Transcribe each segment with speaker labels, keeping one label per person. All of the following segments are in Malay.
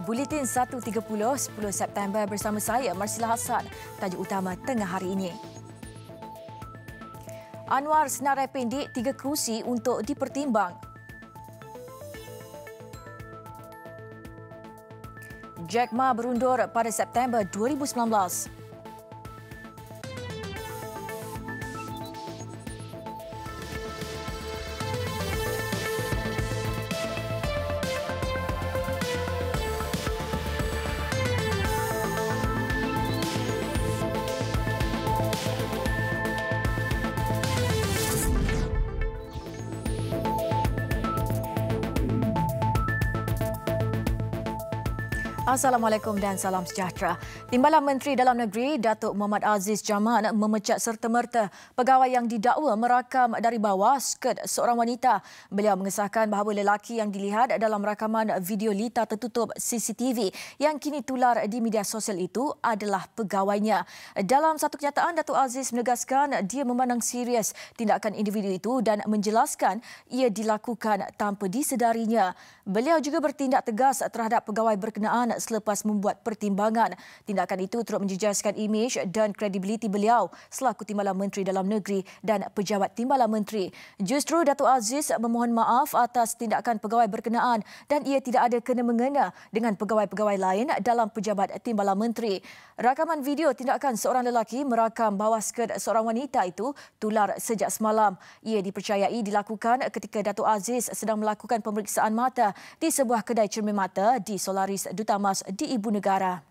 Speaker 1: Buletin 1.30 10 September bersama saya Marsilah Hassan. Tajuk utama tengah hari ini. Anwar senarai pendek 3 kerusi untuk dipertimbang. Jack Ma berundur pada September 2019. Assalamualaikum dan salam sejahtera. Timbalan Menteri Dalam Negeri Datuk Muhammad Aziz Jaman memecat serta-merta pegawai yang didakwa merakam dari bawah skirt seorang wanita. Beliau mengesahkan bahawa lelaki yang dilihat dalam rakaman video lita tertutup CCTV yang kini tular di media sosial itu adalah pegawainya. Dalam satu kenyataan, Datuk Aziz menegaskan dia memandang serius tindakan individu itu dan menjelaskan ia dilakukan tanpa disedarinya. Beliau juga bertindak tegas terhadap pegawai berkenaan selepas membuat pertimbangan. Tindakan itu turut menjejaskan imej dan kredibiliti beliau selaku Timbalan Menteri Dalam Negeri dan pejabat Timbalan Menteri. Justru Datuk Aziz memohon maaf atas tindakan pegawai berkenaan dan ia tidak ada kena-mengena dengan pegawai-pegawai lain dalam pejabat Timbalan Menteri. Rakaman video tindakan seorang lelaki merakam bawah skirt seorang wanita itu tular sejak semalam. Ia dipercayai dilakukan ketika Datuk Aziz sedang melakukan pemeriksaan mata di sebuah kedai cermin mata di Solaris Duta Mas di Ibu Negara.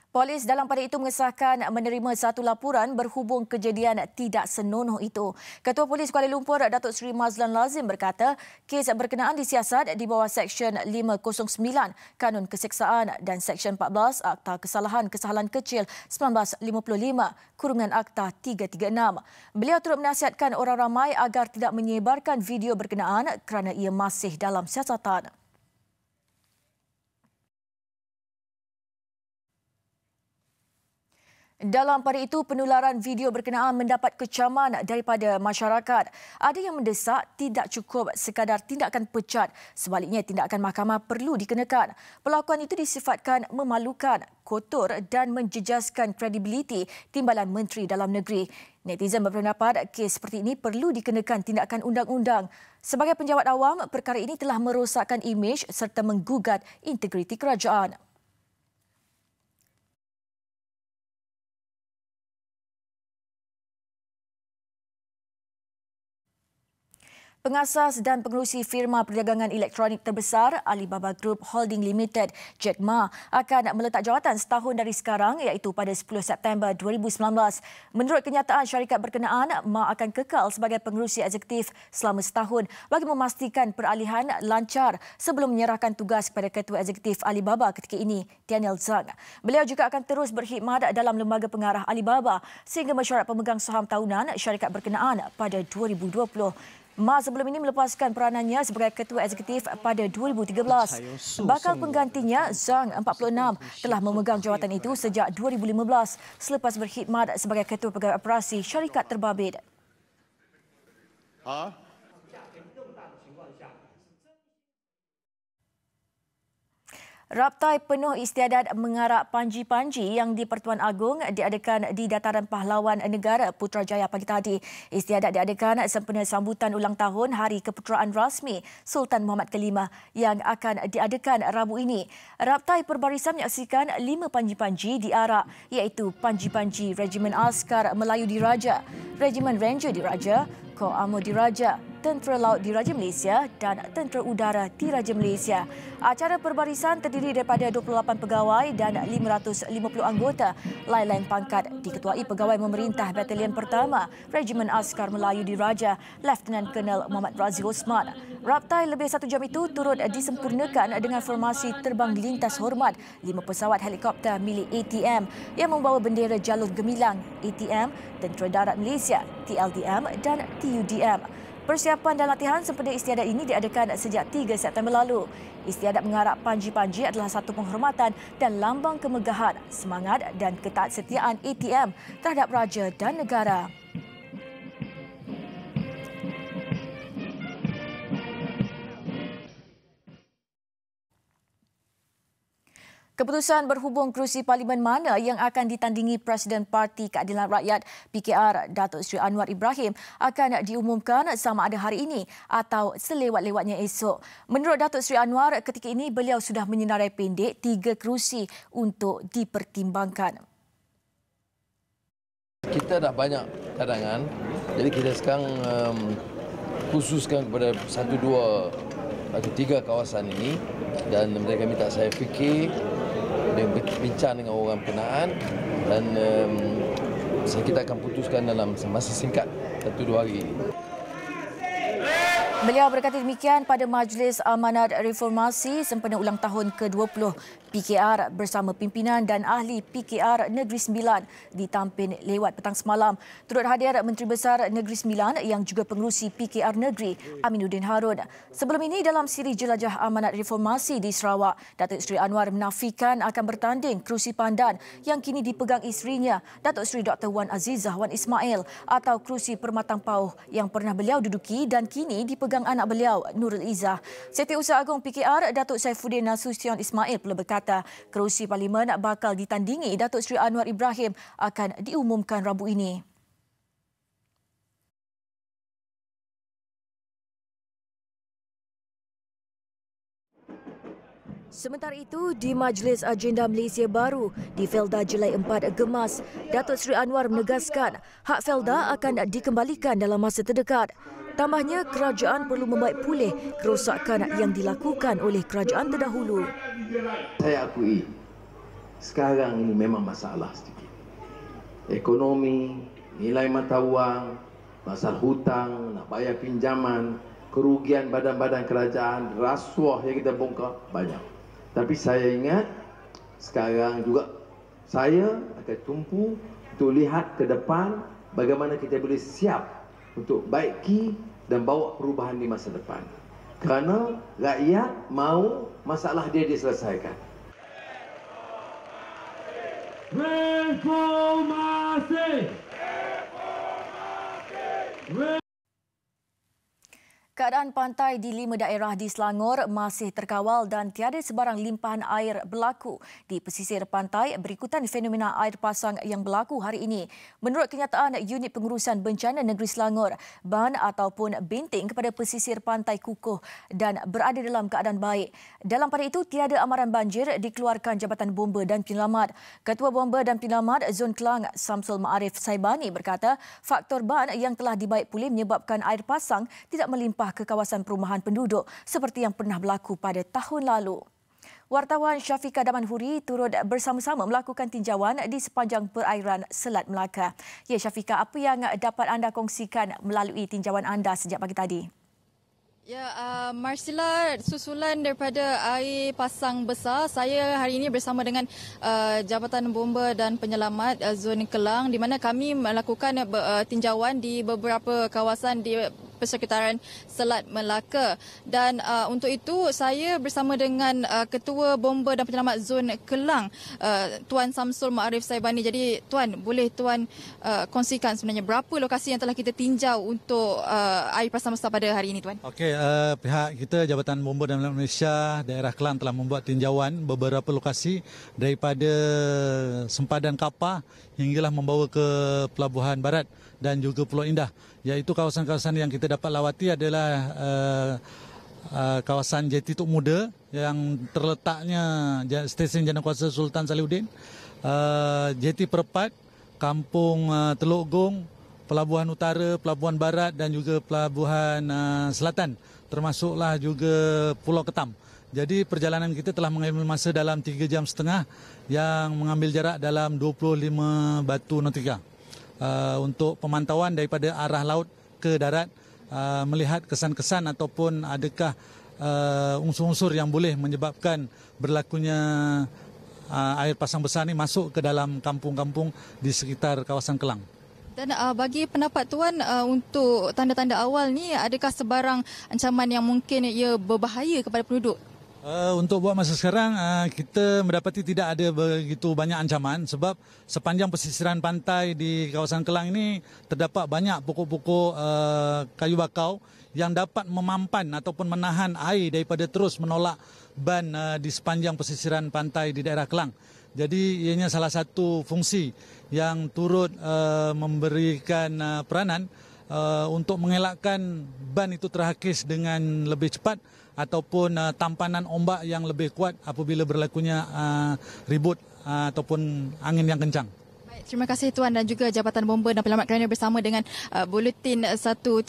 Speaker 1: Polis dalam pada itu mengesahkan menerima satu laporan berhubung kejadian tidak senonoh itu. Ketua Polis Kuala Lumpur, Datuk Seri Mazlan Lazim berkata, kes berkenaan disiasat di bawah Seksyen 509 Kanun Keseksaan dan Seksyen 14 Akta Kesalahan Kecil 1955 Kurungan Akta 336. Beliau turut menasihatkan orang ramai agar tidak menyebarkan video berkenaan kerana ia masih dalam siasatan. Dalam pada itu, penularan video berkenaan mendapat kecaman daripada masyarakat. Ada yang mendesak tidak cukup sekadar tindakan pecat. Sebaliknya, tindakan mahkamah perlu dikenakan. Perlakuan itu disifatkan memalukan, kotor dan menjejaskan kredibiliti Timbalan Menteri Dalam Negeri. Netizen berpendapat kes seperti ini perlu dikenakan tindakan undang-undang. Sebagai penjawat awam, perkara ini telah merosakkan imej serta menggugat integriti kerajaan. Pengasas dan pengerusi firma perdagangan elektronik terbesar Alibaba Group Holding Limited, Jack Ma, akan meletak jawatan setahun dari sekarang iaitu pada 10 September 2019. Menurut kenyataan syarikat berkenaan, Ma akan kekal sebagai pengerusi eksekutif selama setahun bagi memastikan peralihan lancar sebelum menyerahkan tugas kepada Ketua Eksekutif Alibaba ketika ini, Daniel Zhang. Beliau juga akan terus berkhidmat dalam lembaga pengarah Alibaba sehingga mesyuarat pemegang saham tahunan syarikat berkenaan pada 2020. Ma sebelum ini melepaskan peranannya sebagai Ketua Eksekutif pada 2013. Bakal penggantinya, Zhang, 46, telah memegang jawatan itu sejak 2015 selepas berkhidmat sebagai Ketua Pegawai Operasi syarikat terbabit. Raptai penuh istiadat mengarak panji-panji yang di Pertuan Agong diadakan di Dataran Pahlawan Negara Putrajaya pagi tadi. Istiadat diadakan sempena sambutan ulang tahun Hari Keputeraan Rasmi Sultan Muhammad ke-5 yang akan diadakan Rabu ini. Raptai perbarisan menyaksikan 5 panji-panji diarak iaitu panji-panji Regimen Askar Melayu Diraja, Regimen Ranger Diraja, Kor Amor Diraja, Tentera Laut Diraja Malaysia dan Tentera Udara Diraja Malaysia. Acara perbarisan terdiri daripada 28 pegawai dan 550 anggota lain-lain pangkat diketuai Pegawai Memerintah Batalion Pertama Regimen Askar Melayu Diraja, Lieutenant Colonel Muhammad Razif Osman. Raptai lebih 1 jam itu turut disempurnakan dengan formasi terbang lintas hormat 5 pesawat helikopter milik ATM yang membawa bendera Jalur Gemilang, ATM, Tentera Darat Malaysia, TLDM dan TUDM. Persiapan dan latihan sempena istiadat ini diadakan sejak 3 September lalu. Istiadat mengarap panji-panji adalah satu penghormatan dan lambang kemegahan, semangat dan ketaatsetiaan ATM terhadap raja dan negara. Keputusan berhubung kerusi parlimen mana yang akan ditandingi Presiden Parti Keadilan Rakyat PKR Datuk Seri Anwar Ibrahim akan diumumkan sama ada hari ini atau selewat-lewatnya esok. Menurut Datuk Seri Anwar, ketika ini beliau sudah menyenarai pendek 3 kerusi untuk dipertimbangkan.
Speaker 2: Kita dah banyak cadangan, jadi kita sekarang khususkan kepada 1, 2 atau 3 kawasan ini, dan mereka minta saya fikir dan bincang dengan orang berkenaan, dan kita akan putuskan dalam masa singkat 1-2 hari ini.
Speaker 1: Beliau berkata demikian pada Majlis Amanat Reformasi sempena ulang tahun ke-20 PKR bersama pimpinan dan ahli PKR Negeri Sembilan di Tampin lewat petang semalam. Turut hadir Menteri Besar Negeri Sembilan yang juga pengerusi PKR Negeri Aminuddin Harun. Sebelum ini dalam siri jelajah Amanat Reformasi di Sarawak, Datuk Seri Anwar menafikan akan bertanding kerusi pandan yang kini dipegang isterinya Datuk Seri Dr. Wan Azizah Wan Ismail atau kerusi Permatang Pauh yang pernah beliau duduki dan kini dipegang anak beliau Nurul Izzah. Setiausaha Agung PKR Datuk Saifuddin Nasution Ismail pula berkata kerusi parlimen bakal ditandingi Datuk Seri Anwar Ibrahim akan diumumkan Rabu ini. Sementara itu, di Majlis Agenda Malaysia Baru di Felda Julai 4 Gemas, Datuk Seri Anwar menegaskan hak Felda akan dikembalikan dalam masa terdekat. Tambahnya, kerajaan perlu membaik pulih kerosakan yang dilakukan oleh kerajaan terdahulu.
Speaker 3: Saya akui, sekarang ini memang masalah sedikit. Ekonomi, nilai mata wang, masalah hutang, nak bayar pinjaman, kerugian badan-badan kerajaan, rasuah yang kita bongkar, banyak. Tapi saya ingat, sekarang juga saya akan tumpu untuk lihat ke depan bagaimana kita boleh siap untuk baiki dan bawa perubahan di masa depan. Kerana rakyat mahu masalah dia diselesaikan.
Speaker 4: Reformasi!
Speaker 1: Keadaan pantai di 5 daerah di Selangor masih terkawal dan tiada sebarang limpahan air berlaku di pesisir pantai berikutan fenomena air pasang yang berlaku hari ini. Menurut kenyataan Unit Pengurusan Bencana Negeri Selangor, ban ataupun benting kepada pesisir pantai kukuh dan berada dalam keadaan baik. Dalam pada itu, tiada amaran banjir dikeluarkan Jabatan Bomba dan Penyelamat. Ketua Bomba dan Penyelamat Zon Kelang, Samsul Ma'arif Saibani berkata, faktor ban yang telah dibaik pulih menyebabkan air pasang tidak melimpah ke kawasan perumahan penduduk seperti yang pernah berlaku pada tahun lalu. Wartawan Syafiqah Damanhuri turut bersama-sama melakukan tinjauan di sepanjang perairan Selat Melaka. Ya Syafiqah, apa yang dapat anda kongsikan melalui tinjauan anda sejak pagi tadi?
Speaker 5: Ya, Marsila, susulan daripada air pasang besar, saya hari ini bersama dengan Jabatan Bomba dan Penyelamat Zon Kelang di mana kami melakukan tinjauan di beberapa kawasan di persekitaran Selat Melaka. Dan untuk itu saya bersama dengan Ketua Bomba dan Penyelamat Zon Kelang, Tuan Samsul Ma'arif Saibani. Jadi Tuan, boleh Tuan kongsikan sebenarnya berapa lokasi yang telah kita tinjau untuk air pasang besar pada hari ini, Tuan?
Speaker 4: Okey, pihak kita Jabatan Bomba dan Penyelamat Malaysia Daerah Kelang telah membuat tinjauan beberapa lokasi daripada sempadan kapal hinggalah membawa ke Pelabuhan Barat dan juga Pulau Indah, iaitu kawasan-kawasan yang kita dapat lawati adalah kawasan Jeti Tok Muda yang terletaknya stesen Janakuasa Sultan Salihuddin, Jeti Perpat, Kampung Teluk Gong, Pelabuhan Utara, Pelabuhan Barat dan juga Pelabuhan Selatan, termasuklah juga Pulau Ketam. Jadi perjalanan kita telah mengambil masa dalam 3 jam setengah yang mengambil jarak dalam 25 batu nautika. Untuk pemantauan daripada arah laut ke darat, melihat kesan-kesan ataupun adakah unsur-unsur yang boleh menyebabkan berlakunya air pasang besar ini masuk ke dalam kampung-kampung di sekitar kawasan Kelang.
Speaker 5: Dan bagi pendapat Tuan, untuk tanda-tanda awal ni, adakah sebarang ancaman yang mungkin ia berbahaya kepada penduduk?
Speaker 4: Untuk buat masa sekarang, kita mendapati tidak ada begitu banyak ancaman sebab sepanjang pesisiran pantai di kawasan Kelang ini terdapat banyak pokok-pokok kayu bakau yang dapat memampan ataupun menahan air daripada terus menolak ban di sepanjang pesisiran pantai di daerah Kelang. Jadi ianya salah satu fungsi yang turut memberikan peranan untuk mengelakkan ban itu terhakis dengan lebih cepat ataupun tampanan ombak yang lebih kuat apabila berlakunya ribut ataupun angin yang kencang.
Speaker 5: Baik, terima kasih Tuan dan juga Jabatan Bomba dan Penyelamat kerana bersama dengan Buletin 130.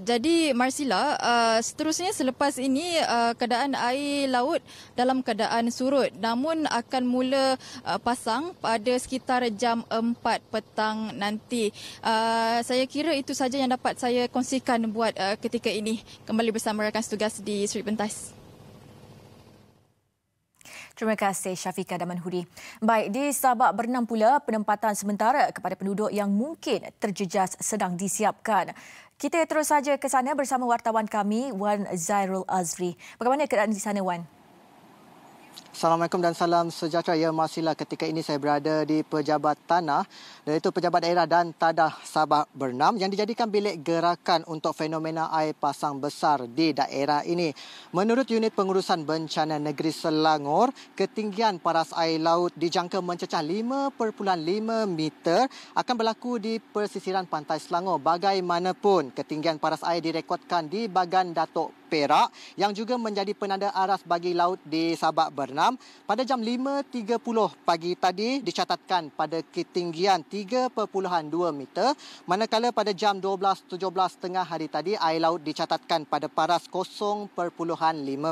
Speaker 5: Jadi Marsila, seterusnya selepas ini keadaan air laut dalam keadaan surut, namun akan mula pasang pada sekitar jam 4 petang nanti. Saya kira itu saja yang dapat saya kongsikan buat ketika ini. Kembali bersama rakan setugas di Sri Pentas.
Speaker 1: Terima kasih Syafiqah Damanhudi. Baik, di Sabak Bernam pula, penempatan sementara kepada penduduk yang mungkin terjejas sedang disiapkan. Kita terus saja ke sana bersama wartawan kami, Wan Zairul Azri. Bagaimana keadaan di sana, Wan?
Speaker 6: Assalamualaikum dan salam sejahtera. Ya, masihlah ketika ini saya berada di Pejabat Tanah, iaitu Pejabat Daerah dan Tadah Sabak Bernam yang dijadikan bilik gerakan untuk fenomena air pasang besar di daerah ini. Menurut Unit Pengurusan Bencana Negeri Selangor, ketinggian paras air laut dijangka mencecah 5.5 meter akan berlaku di persisiran pantai Selangor. Bagaimanapun, ketinggian paras air direkodkan di Bagan Datuk Perak yang juga menjadi penanda aras bagi laut di Sabak Bernam. Pada jam 5.30 pagi tadi dicatatkan pada ketinggian 3.2 meter, manakala pada jam 12.17 tengah hari tadi air laut dicatatkan pada paras 0.5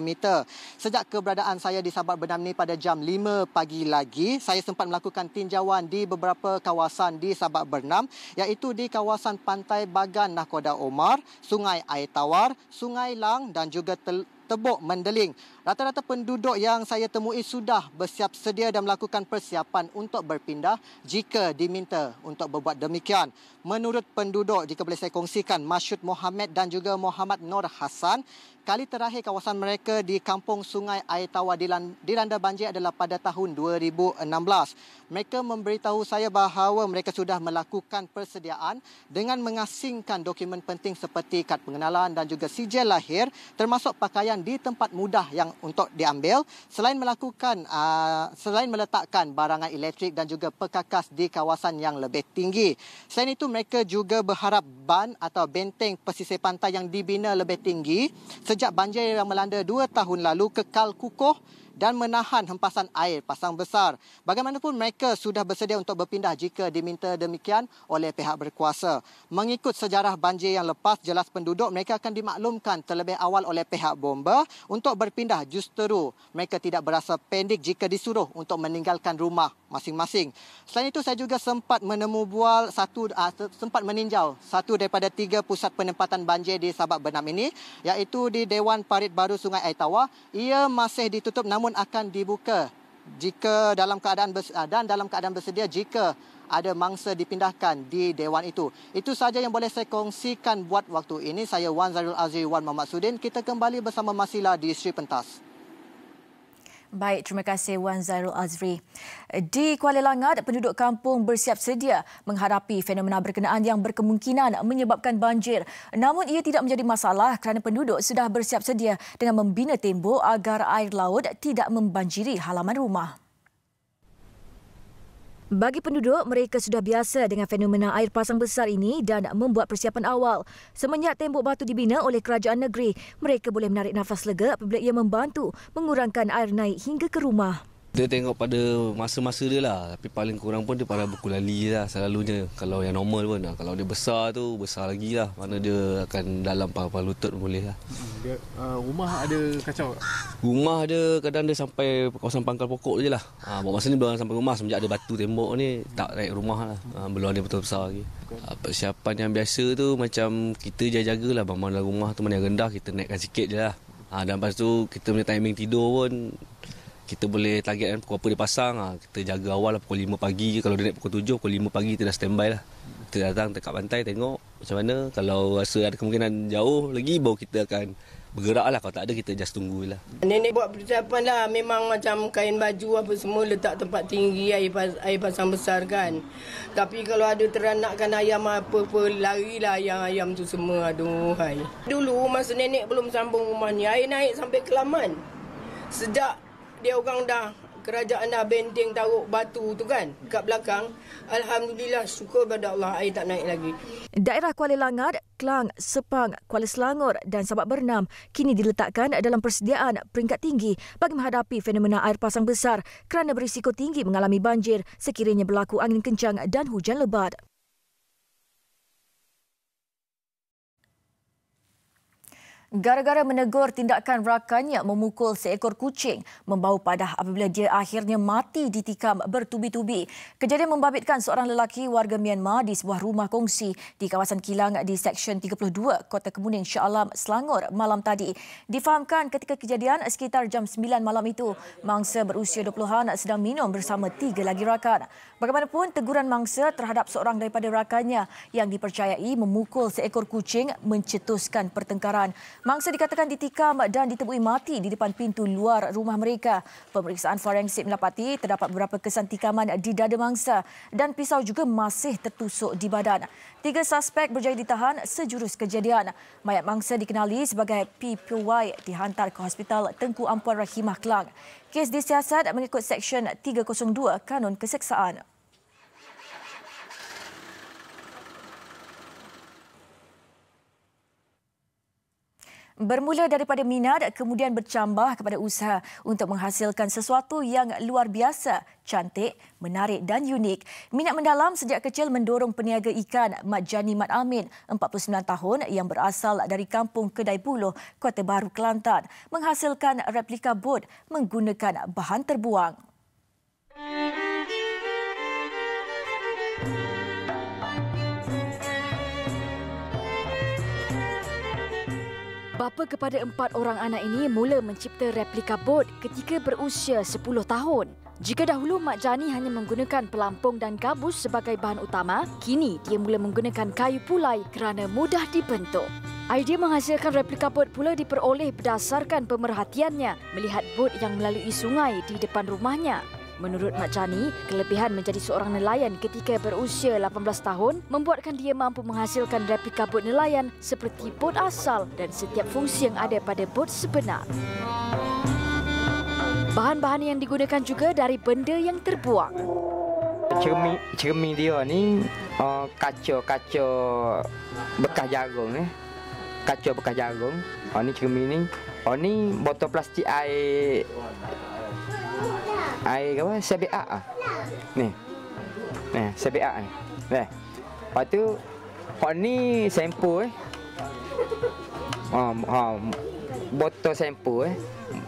Speaker 6: meter. Sejak keberadaan saya di Sabak Bernam ni pada jam 5 pagi lagi, saya sempat melakukan tinjauan di beberapa kawasan di Sabak Bernam, iaitu di kawasan Pantai Bagan Nakhoda Omar, Sungai Air Tawar, Sungai Lang dan juga Tebuk Mendeling. Rata-rata penduduk yang saya temui sudah bersiap sedia dan melakukan persiapan untuk berpindah jika diminta untuk berbuat demikian. Menurut penduduk, jika boleh saya kongsikan, Masyud Mohamed dan juga Muhammad Nur Hassan, kali terakhir kawasan mereka di Kampung Sungai Air Tawar dilanda banjir adalah pada tahun 2016. Mereka memberitahu saya bahawa mereka sudah melakukan persediaan dengan mengasingkan dokumen penting seperti kad pengenalan dan juga sijil lahir, termasuk pakaian di tempat mudah yang untuk diambil, selain meletakkan barangan elektrik dan juga perkakas di kawasan yang lebih tinggi. Selain itu, mereka juga berharap ban atau benteng pesisir pantai yang dibina lebih tinggi sejak banjir yang melanda 2 tahun lalu kekal kukuh dan menahan hempasan air pasang besar. Bagaimanapun, mereka sudah bersedia untuk berpindah jika diminta demikian oleh pihak berkuasa. Mengikut sejarah banjir yang lepas, jelas penduduk mereka akan dimaklumkan terlebih awal oleh pihak bomba untuk berpindah. Justeru, mereka tidak berasa pendek jika disuruh untuk meninggalkan rumah masing-masing. Selain itu, saya juga sempat meninjau satu daripada 3 pusat penempatan banjir di Sabak Bernam ini, iaitu di Dewan Parit Baru Sungai Air Tawar. Ia masih ditutup namun akan dibuka jika dalam keadaan bersedia jika ada mangsa dipindahkan di Dewan itu. Itu saja yang boleh saya kongsikan buat waktu ini. Saya Wan Zairul Azri, Wan Muhammad Sudin. Kita kembali bersama Masila di Sri Pentas.
Speaker 1: Baik, terima kasih Wan Zairul Azri. Di Kuala Langat, penduduk kampung bersiap sedia menghadapi fenomena berkenaan yang berkemungkinan menyebabkan banjir. Namun ia tidak menjadi masalah kerana penduduk sudah bersiap sedia dengan membina tembok agar air laut tidak membanjiri halaman rumah. Bagi penduduk, mereka sudah biasa dengan fenomena air pasang besar ini dan membuat persiapan awal. Semenjak tembok batu dibina oleh kerajaan negeri, mereka boleh menarik nafas lega apabila ia membantu mengurangkan air naik hingga ke rumah.
Speaker 7: Dia tengok pada masa-masa dia lah. Tapi paling kurang pun dia pada berkulali lah selalunya. Kalau yang normal pun. Kalau dia besar tu, besar lagi lah. Mana dia akan dalam paha-paha lutut boleh lah.
Speaker 8: Dia, rumah ada kacau?
Speaker 7: Rumah ada kadang dia sampai kawasan pangkal pokok je lah. Masa ni belum sampai rumah. Semenjak ada batu tembok ni, tak naik rumah lah. Belum ada betul besar lagi. Persiapan yang biasa tu macam kita jaga lah. Bangunan rumah tu mana yang rendah, kita naikkan sikit je lah. Dan lepas tu kita punya timing tidur pun, kita boleh target kan pukul apa dia pasang. Kita jaga awal lah pukul 5 pagi. Kalau dia naik pukul 7, pukul 5 pagi kita dah standby lah. kita datang dekat pantai tengok macam mana. Kalau rasa ada kemungkinan jauh lagi, baru kita akan bergerak lah. Kalau tak ada, kita just tunggu lah.
Speaker 9: Nenek buat persiapan lah. Memang macam kain baju apa semua letak tempat tinggi, air pasang besar kan. Tapi kalau ada teranakkan ayam apa-apa, larilah ayam-ayam tu semua. Aduh, hai. Dulu masa nenek belum sambung rumah ni, air naik sampai ke laman. Sejak dia orang dah, kerajaan dah benteng taruh batu tu kan kat belakang. Alhamdulillah, syukur pada Allah, air tak naik lagi.
Speaker 1: Daerah Kuala Langat, Klang, Sepang, Kuala Selangor dan Sabak Bernam kini diletakkan dalam persediaan peringkat tinggi bagi menghadapi fenomena air pasang besar kerana berisiko tinggi mengalami banjir sekiranya berlaku angin kencang dan hujan lebat. Gara-gara menegur tindakan rakannya memukul seekor kucing, membau padah apabila dia akhirnya mati ditikam bertubi-tubi. Kejadian membabitkan seorang lelaki warga Myanmar di sebuah rumah kongsi di kawasan kilang di Seksyen 32, Kota Kemuning, Shah Alam, Selangor malam tadi. Difahamkan ketika kejadian sekitar jam 9 malam itu, mangsa berusia 20-an sedang minum bersama 3 lagi rakan. Bagaimanapun, teguran mangsa terhadap seorang daripada rakannya yang dipercayai memukul seekor kucing mencetuskan pertengkaran. Mangsa dikatakan ditikam dan ditebui mati di depan pintu luar rumah mereka. Pemeriksaan forensik mendapati terdapat beberapa kesan tikaman di dada mangsa dan pisau juga masih tertusuk di badan. 3 suspek berjaya ditahan sejurus kejadian. Mayat mangsa dikenali sebagai PPY dihantar ke Hospital Tengku Ampuan Rahimah Klang. Kes disiasat mengikut Seksyen 302 Kanun Keseksaan. Bermula daripada minat, kemudian bercambah kepada usaha untuk menghasilkan sesuatu yang luar biasa, cantik, menarik dan unik. Minat mendalam sejak kecil mendorong peniaga ikan Mat Jani Mat Amin, 49 tahun yang berasal dari kampung Kedai Buloh, Kota Baru, Kelantan, menghasilkan replika bot menggunakan bahan terbuang. Bapa kepada 4 orang anak ini mula mencipta replika bot ketika berusia 10 tahun. Jika dahulu Mak Jani hanya menggunakan pelampung dan gabus sebagai bahan utama, kini dia mula menggunakan kayu pulai kerana mudah dibentuk. Idea menghasilkan replika bot pula diperoleh berdasarkan pemerhatiannya melihat bot yang melalui sungai di depan rumahnya. Menurut Mak Jani, kelebihan menjadi seorang nelayan ketika berusia 18 tahun membuatkan dia mampu menghasilkan replika bot nelayan seperti bot asal dan setiap fungsi yang ada pada bot sebenar. Bahan-bahan yang digunakan juga dari benda yang terbuang.
Speaker 10: Cermin dia ni kaca bekas jagung ni. Kaca bekas jagung. Ni cermin ni. Ni botol plastik air apa? CBA ah. Ni. Ni CBA ni. Lepas tu ni shampoo botol shampoo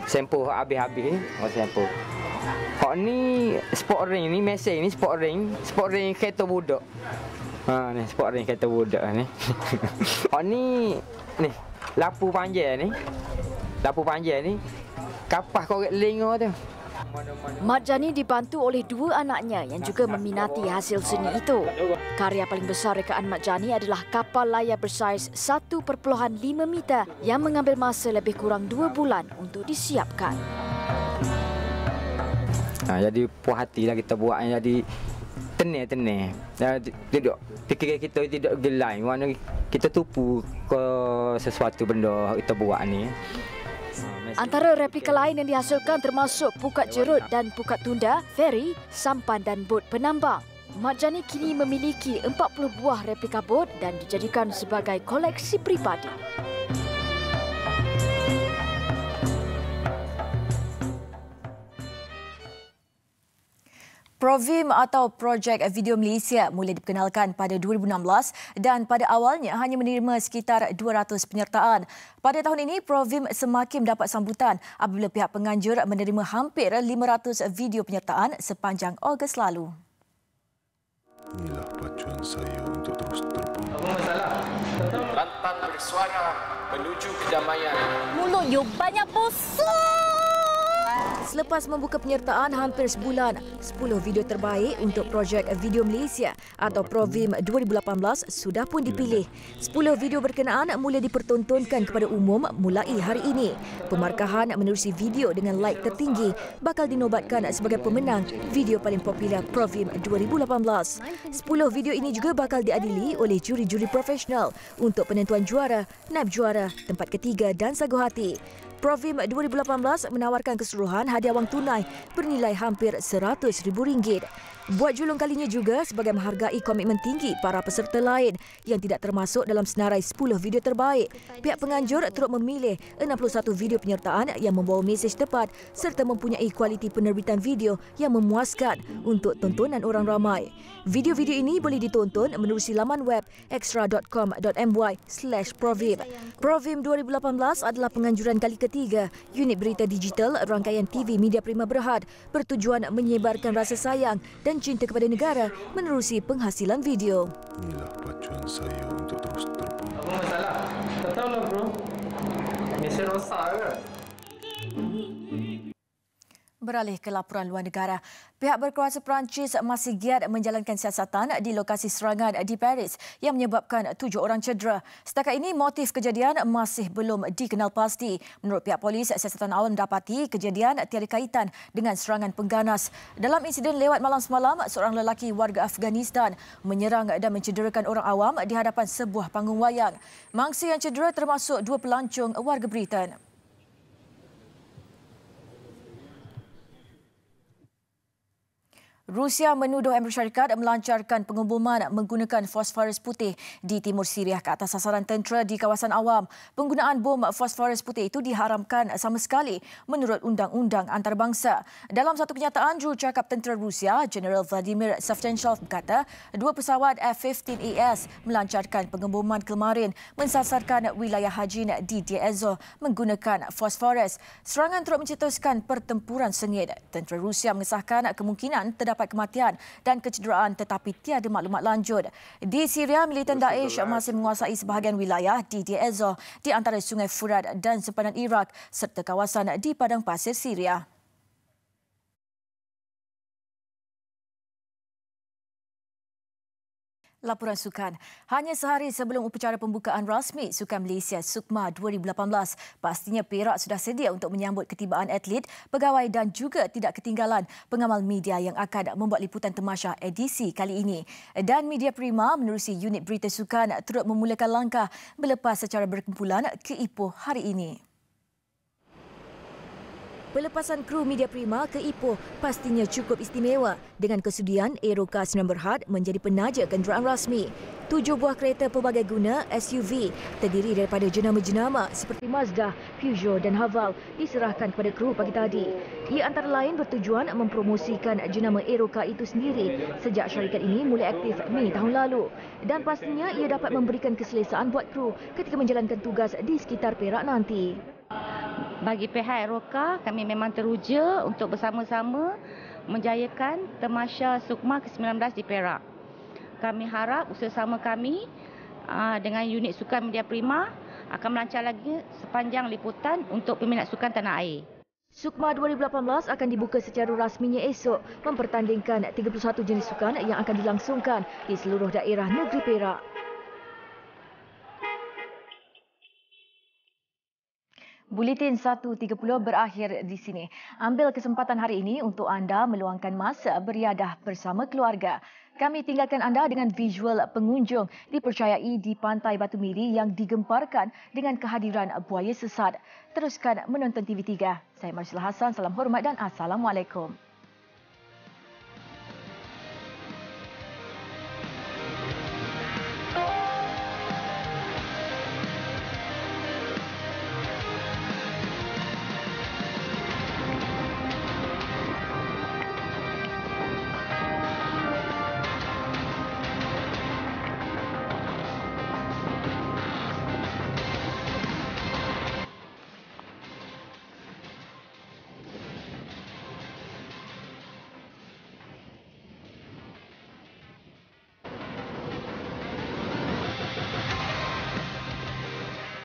Speaker 10: shampoo habis-habis ni. Shampoo. Ni sport ring ni, mesin ni sport ring kereta budak. Ni sport ring kereta budak ni. Ni lampu panjang ni. Lampu panjang ni kapas korek lingo tu.
Speaker 1: Mat Jani dibantu oleh 2 anaknya yang juga meminati hasil seni itu. Karya paling besar rekaan Mat Jani adalah kapal layar bersaiz 1.5 meter yang mengambil masa lebih kurang 2 bulan untuk disiapkan.
Speaker 10: Jadi puas hatilah kita buat, jadi tenang. Tidak fikir kita tidak gelai, mana kita tupu ke sesuatu benda kita buat ni.
Speaker 1: Antara replika lain yang dihasilkan termasuk pukat jerut dan pukat tunda, feri, sampan dan bot penambang. Mat Jani kini memiliki 40 buah replika bot dan dijadikan sebagai koleksi pribadi. Provim atau Projek Video Malaysia mula diperkenalkan pada 2016 dan pada awalnya hanya menerima sekitar 200 penyertaan. Pada tahun ini, Provim semakin mendapat sambutan apabila pihak penganjur menerima hampir 500 video penyertaan sepanjang Ogos lalu.
Speaker 11: Inilah pacuan saya untuk terus terbang.
Speaker 12: Apa masalah? Lantang bersuara menuju kedamaian.
Speaker 13: Mulut you banyak busuk.
Speaker 1: Selepas membuka penyertaan hampir sebulan, 10 video terbaik untuk projek Video Malaysia atau Provim 2018 sudah pun dipilih. 10 video berkenaan mula dipertontonkan kepada umum mulai hari ini. Pemarkahan menerusi video dengan like tertinggi bakal dinobatkan sebagai pemenang video paling popular Provim 2018. 10 video ini juga bakal diadili oleh juri-juri profesional untuk penentuan juara, naib juara, tempat ketiga dan sagu hati. Provim 2018 menawarkan keseluruhan hadiah wang tunai bernilai hampir RM100,000. Buat julung kalinya juga sebagai menghargai komitmen tinggi para peserta lain yang tidak termasuk dalam senarai 10 video terbaik. Pihak penganjur turut memilih 61 video penyertaan yang membawa mesej tepat serta mempunyai kualiti penerbitan video yang memuaskan untuk tontonan orang ramai. Video-video ini boleh ditonton menerusi laman web extra.com.my/provim. Provim 2018 adalah penganjuran kali ketiga unit berita digital rangkaian TV Media Prima Berhad bertujuan menyebarkan rasa sayang dan cinta kepada negara menerusi penghasilan video.
Speaker 11: Inilah pacuan saya untuk terus terbunuh.
Speaker 12: Apa masalah? Tak tahulah bro. Mesin rosak ke?
Speaker 1: Beralih ke laporan luar negara, pihak berkuasa Perancis masih giat menjalankan siasatan di lokasi serangan di Paris yang menyebabkan 7 orang cedera. Setakat ini, motif kejadian masih belum dikenal pasti. Menurut pihak polis, siasatan awal mendapati kejadian tiada kaitan dengan serangan pengganas. Dalam insiden lewat malam semalam, seorang lelaki warga Afghanistan menyerang dan mencederakan orang awam di hadapan sebuah panggung wayang. Mangsa yang cedera termasuk 2 pelancong warga Britain. Rusia menuduh Amerika Syarikat melancarkan pengeboman menggunakan fosforus putih di timur Syria ke atas sasaran tentera di kawasan awam. Penggunaan bom fosforus putih itu diharamkan sama sekali menurut undang-undang antarabangsa. Dalam satu kenyataan, jurucakap tentera Rusia, Jeneral Vladimir Savchenko berkata, 2 pesawat F-15ES melancarkan pengeboman kemarin mensasarkan wilayah Hajin di Deir ez-Zor menggunakan fosforus. Serangan turut mencetuskan pertempuran sengit. Tentera Rusia mengesahkan kemungkinan terdapat kematian dan kecederaan tetapi tiada maklumat lanjut. Di Syria, militan Daesh masih menguasai sebahagian wilayah di Deir ez-Zor di antara Sungai Furat dan sempadan Iraq serta kawasan di padang pasir Syria. Laporan sukan. Hanya sehari sebelum upacara pembukaan rasmi Sukan Malaysia SUKMA 2018, pastinya Perak sudah sedia untuk menyambut ketibaan atlet, pegawai dan juga tidak ketinggalan pengamal media yang akan membuat liputan tamasya edisi kali ini. Dan Media Prima menerusi unit berita sukan turut memulakan langkah melepas secara berkumpulan ke Ipoh hari ini. Pelepasan kru Media Prima ke Ipoh pastinya cukup istimewa dengan kesudian Aerocar Sdn Bhd menjadi penaja kenderaan rasmi. 7 buah kereta pelbagai guna SUV terdiri daripada jenama-jenama seperti Mazda, Peugeot dan Haval diserahkan kepada kru pagi tadi. Ia antara lain bertujuan mempromosikan jenama Aerocar itu sendiri sejak syarikat ini mulai aktif Mei tahun lalu. Dan pastinya ia dapat memberikan keselesaan buat kru ketika menjalankan tugas di sekitar Perak nanti.
Speaker 13: Bagi pihak Aerocar, kami memang teruja untuk bersama-sama menjayakan tamasya SUKMA ke-19 di Perak. Kami harap usaha-sama kami dengan unit sukan Media Prima akan melancar lagi sepanjang liputan untuk peminat sukan tanah air.
Speaker 1: SUKMA 2018 akan dibuka secara rasminya esok, mempertandingkan 31 jenis sukan yang akan dilangsungkan di seluruh daerah negeri Perak. Buletin 1.30 berakhir di sini. Ambil kesempatan hari ini untuk anda meluangkan masa beriadah bersama keluarga. Kami tinggalkan anda dengan visual pengunjung dipercayai di Pantai Batu Miri yang digemparkan dengan kehadiran buaya sesat. Teruskan menonton TV3. Saya Marcella Hassan, salam hormat dan Assalamualaikum.